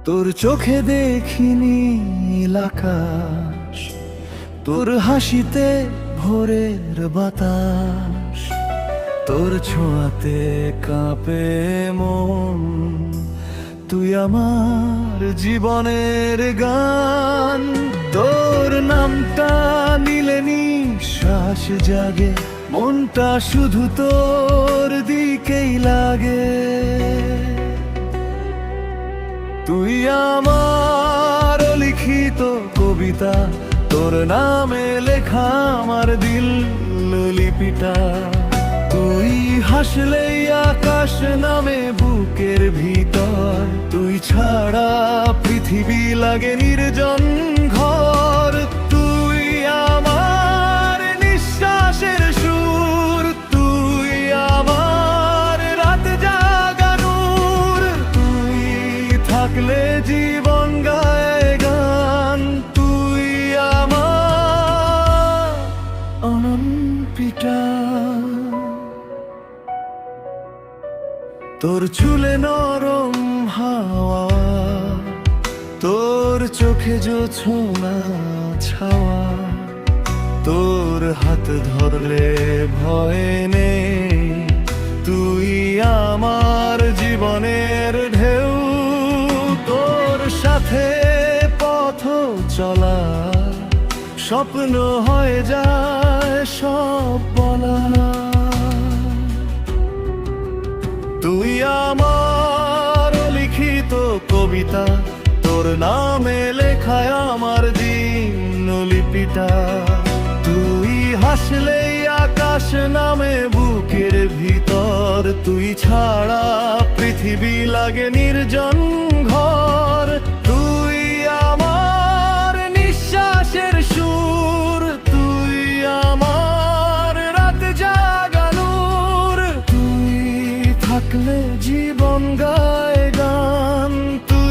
তোর চোখে দেখিনি নীল আকাশ, তোর হাসিতে ভোরের বাতাস, তোর ছোঁয়াতে কাঁপে মন। তুই আমার জীবনের গান, তোর নামটা নিলে নিঃশ্বাস জাগে, মনটা শুধু তোর দিকেই লাগে। তুই আমার লিখিত কবিতা, তোর নামে লেখা আমার দিল লিপিটা। তুই হাসলেই আকাশ নামে বুকের ভিতর, তুই ছাড়া পৃথিবী লাগে নির্জন ঘর। তুই আমার নিঃশ্বাসের সুর, তুই আমার রাত জাগা নূর। তুই থাকলে জীবন গায় গান, তুই আমার অনন্তিটা। তোর চুলে নরম হাওয়া, তোর চোখে জোছনা ছাওয়া, তোর হাত ধরলে ভয় নেই। তুই আমার জীবনের ঢেউ, তোর সাথে পথ চলা স্বপ্ন হয়ে যায় সব বলা। তুই আমার লিখিত কবিতা, তোর নামে লেখায় আমার দিন লিপিটা। তুই হাসলেই আকাশ নামে বুকের ভিতর, তুই ছাড়া পৃথিবী লাগে নির্জন ঘর। তুই আমার নিঃশ্বাসের সুর, তুই আমার রাত জাগা নূর। তুই থাকলে জীবন গায় গান, তুই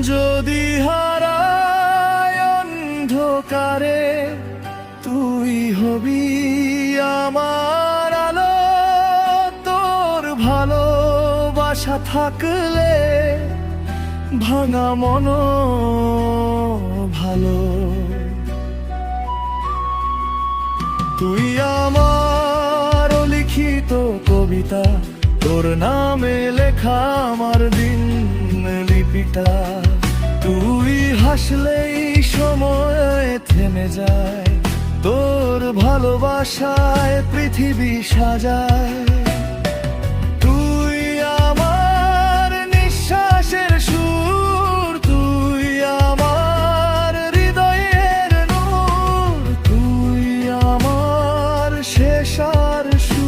যদি হারায় অন্ধকারে, তুই হবি আমার আলো। তোর ভালোবাসা থাকলে ভাঙা মন ভালো। তুই আমার লিখিত কবিতা, তোর নামে লেখা আমার দিন লিপিটা। তুই হাসলেই সময় থেমে যায়, তোর ভালোবাসায় পৃথিবী সাজায়। তুই আমার নিঃশ্বাসের সুর, তুই আমার হৃদয়ের নূর। তুই আমার শেষ আর সুর।